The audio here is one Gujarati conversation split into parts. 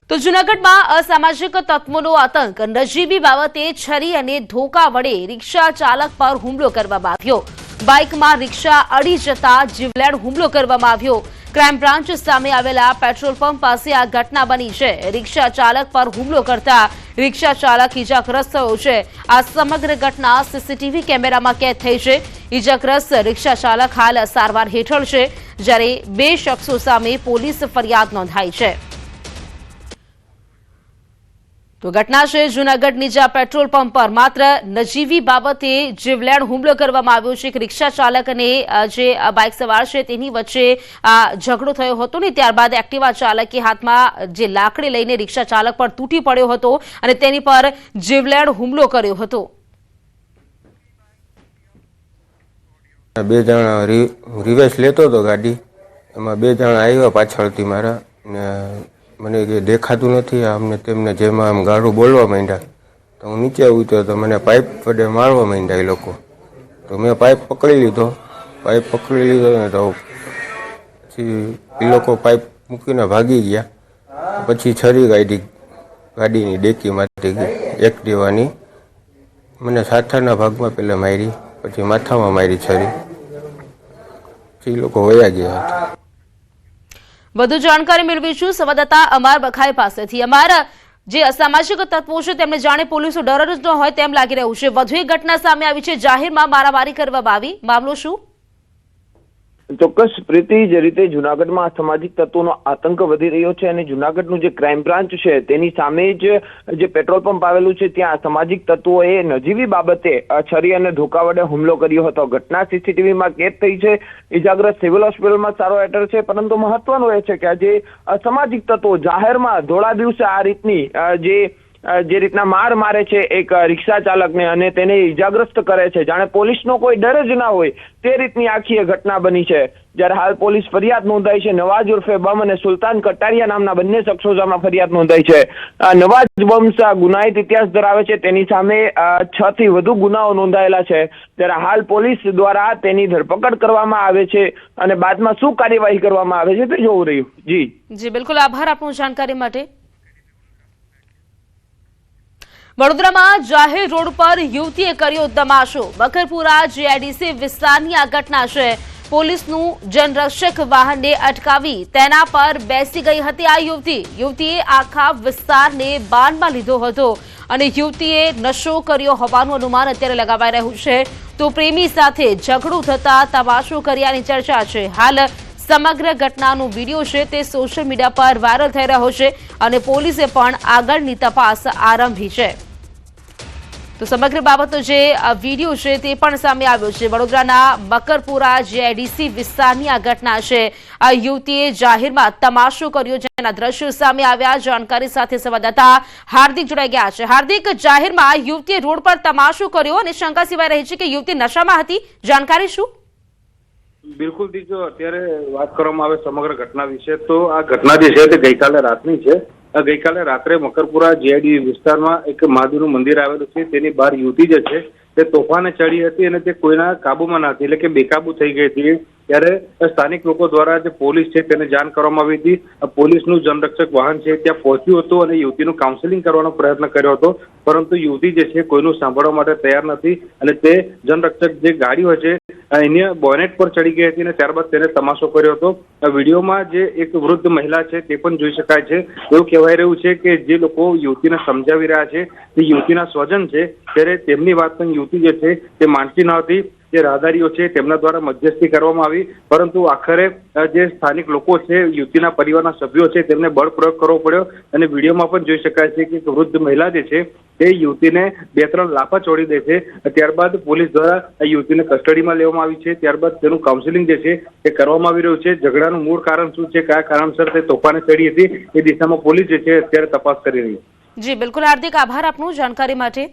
તો જૂનાગઢમાં અસામાજિક તત્વોનો આતંક નજીવી બાબતે છરી અને ધોકા વડે રિક્ષા ચાલક પર હુમલો કરવામાં આવ્યો। બાઇકમાં રિક્ષા અડી જતા જીવલેણ હુમલો કરવામાં આવ્યો। ક્રાઇમ બ્રાન્ચ સામે આવેલા પેટ્રોલ પંપ પાસે આ ઘટના બની છે। રિક્ષા ચાલક પર હુમલો કરતા રિક્ષા ચાલક ઇજાગ્રસ્ત થયો છે। આ સમગ્ર ઘટના સીસીટીવી કેમેરામાં કેદ થઈ છે। ઇજાગ્રસ્ત રિક્ષા ચાલક હાલ સારવાર હેઠળ છે, જ્યારે બે શખ્સો સામે પોલીસ ફરિયાદ નોંધાઈ છે। તો ઘટના છે જૂનાગઢની, જ્યાં પેટ્રોલ પંપ પર માત્ર નજીવી બાબતે જીવલેણ હુમલો કરવામાં આવ્યો છે। રિક્ષા ચાલક અને જે બાઇક સવાર છે તેની વચ્ચે ઝઘડો થયો હતો ને ત્યારબાદ એક્ટિવા ચાલકે હાથમાં જે લાકડી લઈને રિક્ષા ચાલક પર તૂટી પડ્યો હતો અને તેની પર જીવલેણ હુમલો કર્યો હતો। બે જણા રિવર્સ લેતો હતો ગાડી, એમાં બે જણા આવ્યા પાછળથી મારા, મને કે દેખાતું નથી અમને તેમને, જેમાં આમ ગાળું બોલવા માંડ્યા તો હું નીચે ઉતર્યો તો મને પાઇપ વડે મારવા માંડ્યા એ લોકો। તો મેં પાઇપ પકડી લીધો ને તો પછી એ લોકો પાઇપ મૂકીને ભાગી ગયા। પછી છરી ગાડીની ડેકીમાંથી એક્ટિવાની મને સાથાના ભાગમાં પહેલાં મારી, પછી માથામાં મારી છરી, પછી એ લોકો વયા ગયા હતા। વધુ જાણકારી મેળવીશું સંવાદદાતા અમર બખાઈ પાસેથી। અમારા જે અસામાજિક તત્વો છે તેમને જાણે પોલીસનો ડર જ ન હોય તેમ લાગી રહ્યું છે। વધુ એક ઘટના સામે આવી છે, જાહેરમાં મારામારી કરવામાં આવી, મામલો શું? ચોક્કસ પ્રીતિ, જે રીતે જૂનાગઢમાં અસામાજિક તત્વોનો આતંક વધી રહ્યો છે અને જૂનાગઢનું જે ક્રાઇમ બ્રાન્ચ છે તેની સામે જ જે પેટ્રોલ પંપ આવેલું છે ત્યાં અસામાજિક તત્વોએ નજીવી બાબતે છરી અને ધોકા વડે હુમલો કર્યો હતો। ઘટના સીસીટીવીમાં કેદ થઈ છે। ઇજાગ્રસ્ત સિવિલ હોસ્પિટલમાં સારવાર હેઠળ છે, પરંતુ મહત્વનું એ છે કે આજે અસામાજિક તત્વો જાહેરમાં ધોળા દિવસે આ રીતની જે રીતના મારે છે એક રિક્ષા ચાલકને અને તેને ઇજાગ્રસ્ત કરે છે, જાણે પોલીસનો કોઈ ડર જ ના હોય તે રીતની આખી ઘટના બની છે। જ્યારે હાલ પોલીસ ફરિયાદ નોંધાઈ છે। નવાજ ઉર્ફે બમ અને સુલતાન કટારિયા નામના બંને શખ્સો સામે ફરિયાદ નોંધાઈ છે। નવાજ બમ ગુનાહિત ઇતિહાસ ધરાવે છે, તેની સામે 6 થી વધુ ગુનાઓ નોંધાયેલા છે। ત્યારે હાલ પોલીસ દ્વારા તેની ધરપકડ કરવામાં આવે છે અને બાદમાં શું કાર્યવાહી કરવામાં આવે છે તે જોવું રહ્યું। જી બિલકુલ, આભાર આપનું જાણકારી માટે। વડોદરામાં જાહેર રોડ પર યુવતીએ કર્યો તમાશો। બકરપુરા જીઆઈડીસી વિસ્તારની આ ઘટના છે। પોલીસનું જનરક્ષક વાહનને અટકાવી તેના પર બેસી ગઈ હતી આ યુવતીએ આખા વિસ્તારને બાનમાં લીધો હતો અને યુવતીએ નશો કર્યો હોવાનું અનુમાન અત્યારે લગાવાઈ રહ્યું છે। તો પ્રેમી સાથે ઝઘડો થતા તમાશો કર્યાની ચર્ચા છે। હાલ સમગ્ર ઘટનાનો વિડીયો છે તે સોશિયલ મીડિયા પર વાયરલ થઈ રહ્યો છે અને પોલીસે પણ આગળની તપાસ આરંભી છે। તો સમગ્ર બાબતનો જે વિડીયો છે તે પણ સામે આવ્યો છે। વડોદરાના બકરપુરા જીઆઈડીસી વિસ્તારની આ ઘટના છે। આ યુવતીએ જાહેરમાં તમાશો કર્યો, જેના દ્રશ્યો સામે આવ્યા। જાણકારી સાથે સંવાદદાતા હાર્દિક જોડાઈ ગયા છે। હાર્દિક, જાહેરમાં યુવતીએ રોડ પર તમાશો કર્યો અને શંકા સિવાય રહી છે કે યુવતી નશામાં હતી, જાણકારી શું? બિલકુલ દીજો, અત્યારે વાત કરવામાં આવે સમગ્ર ઘટના વિશે તો આ ઘટના જે છે તે ગઈકાલે રાતની છે। ગઈકાલે રાત્રે મકરપુરા જીઆઈડી વિસ્તારમાં એક મહાદેવનું મંદિર આવેલું છે, તેની બહાર યુવતી જે છે તે તોફાને ચડી હતી અને તે કોઈના કાબુમાં ન હતી, એટલે કે બેકાબુ થઈ ગઈ હતી। ત્યારે સ્થાનિક લોકો દ્વારા જે પોલીસ છે તેને જાણ કરવામાં આવી હતી। પોલીસનું જનરક્ષક વાહન છે ત્યાં પહોંચ્યું હતું અને યુવતીનું કાઉન્સેલિંગ કરવાનો પ્રયત્ન કર્યો હતો, પરંતુ યુવતી જે છે કોઈનું સાંભળવા માટે તૈયાર નથી અને તે જનરક્ષક જે ગાડી હોય છે એની બોનેટ પર ચડી ગઈ હતી અને ત્યારબાદ તેને તમાશો કર્યો હતો। વિડીયોમાં જે એક વૃદ્ધ મહિલા છે તે પણ જોઈ શકાય છે। એવું કહેવાય રહ્યું છે કે જે લોકો યુવતીને સમજાવી રહ્યા છે તે યુવતીના સ્વજન છે, ત્યારે તેમની વાત પણ યુવતી જે છે તે માનતી ન હતી। જે રાહદારીઓ છે તેમના દ્વારા મધ્યસ્થી કરવામાં આવી, પરંતુ આખરે જે સ્થાનિક લોકો છે, યુવતીના પરિવારના સભ્યો છે, તેમને બળ પ્રયોગ કરવો પડ્યો અને વિડીયોમાં પણ જોઈ શકાય છે કે વૃદ્ધ મહિલા જે છે તે યુવતીને 2-3 લાફા છોડી દે છે। ત્યારબાદ પોલીસ દ્વારા યુવતીને કસ્ટડીમાં લેવામાં આવી છે। ત્યારબાદ તેનું કાઉન્સેલિંગ જે છે તે કરવામાં આવી રહ્યું છે। ઝઘડાનું મૂળ કારણ શું છે, કયા કારણસર તે તોફાને ચડી હતી, એ દિશામાં પોલીસ જે છે અત્યારે તપાસ કરી રહી છે। જી બિલકુલ હાર્દિક, આભાર આપનું જાણકારી માટે।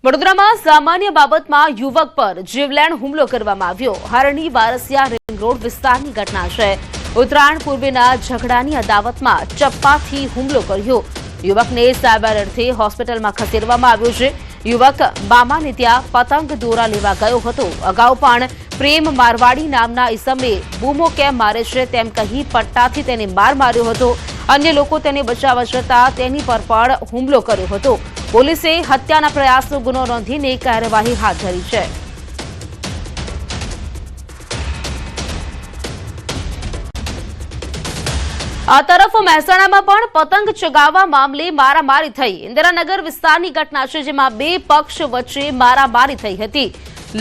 વડોદરામાં સામાન્ય બાબતમાં યુવક પર જીવલેણ હુમલો કરવામાં આવ્યો। હરણી વારસિયા રિંગ રોડ વિસ્તારની ઘટના છે। ઉત્તરાયણ પૂર્વેના ઝઘડાની અદાવતમાં ચપ્પાથી હુમલો કર્યો। યુવકને સારવાર અર્થે હોસ્પિટલમાં ખસેડવામાં આવ્યો છે। યુવક મામાને ત્યાં પતંગ દોરા લેવા ગયો હતો। અગાઉ પણ પ્રેમ મારવાડી નામના ઈસમે બૂમો કેમ મારે છે તેમ કહી પટ્ટાથી તેને માર માર્યો હતો. અન્ય લોકો તેને બચાવવા જતા તેની પર પણ હુમલો કર્યો હતો. પોલીસે હત્યાના પ્રયાસનો ગુનો નોંધીને કાર્યવાહી હાથ ધરી છે. આ તરફ મહેસાણામાં પણ પતંગ ચગાવવા મામલે મારામારી થઈ. ઇન્દિરાનગર વિસ્તારની ઘટના છે, જેમાં બે પક્ષ વચ્ચે મારામારી થઈ હતી.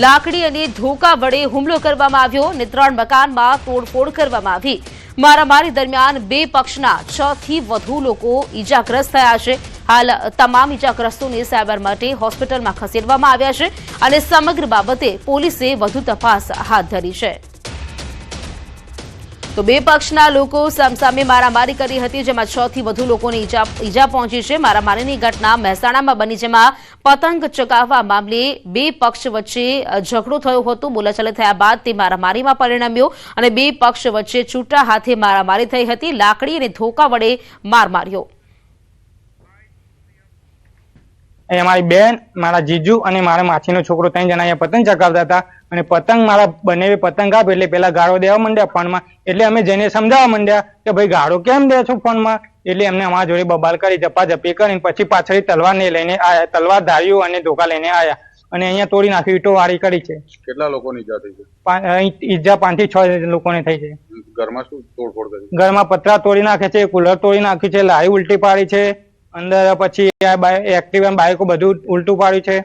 લાકડી અને ધોકા વડે હુમલો કરવામાં આવ્યો અને 3 મકાનમાં તોડફોડ કરવામાં આવી. મારામારી દરમિયાન બે પક્ષના 6 થી વધુ લોકો ઈજાગ્રસ્ત થયા છે. હાલ તમામ ઈજાગ્રસ્તોને સારવાર માટે હોસ્પિટલમાં ખસેડવામાં આવ્યા છે અને સમગ્ર બાબતે પોલીસે વધુ તપાસ હાથ ધરી છે. તો બે પક્ષના લોકો સામસામે મારામારી કરી હતી, જેમાં 6 થી વધુ લોકોને ઈજા પહોંચી છે. મારામારીની ઘટના મહેસાણામાં બની, જેમાં પતંગ ચગાવવા મામલે બે પક્ષ વચ્ચે ઝઘડો થયો હતો. બોલાચાલી થયા બાદ તે મારામારીમાં પરિણમ્યો અને બે પક્ષ વચ્ચે છૂટા હાથે મારામારી થઈ હતી. લાકડી અને ધોકા વડે માર માર્યો. મારી બેન, મારા જીજુ અને મારા માછીનો છોકરો 3 જણા અહીંયા પતંગ ચગાવતા હતા અને પતંગ મારા બંને પતંગ આપે એટલે પેલા ગાળો દેવા માંડ્યા ફોનમાં. એટલે અમે જેને સમજાવવા માંડ્યા કે ભાઈ ગાળો કેમ દે છો ફોનમાં, એટલે એમને અમારા જોડે બબાલ કરી, ઝપાઝપી કરીને પછી પાછળ તલવારને લઈને આવ્યા, તલવાર ધાર્યું અને ધોકા લઈને આવ્યા અને અહીંયા તોડી નાખી, ઈટો વાળી કરી છે. કેટલા લોકોની ઈજા થઈ છે? ઈજા 5 થી 6 લોકોને થઈ છે. ઘરમાં શું તોડફોડ કરી? ઘરમાં પતરા તોડી નાખે છે, કુલર તોડી નાખ્યું છે, લારી ઉલટી પાડી છે, અંદર પછી એક્ટિવા બાઇકો બધું ઉલટું પાડ્યું છે.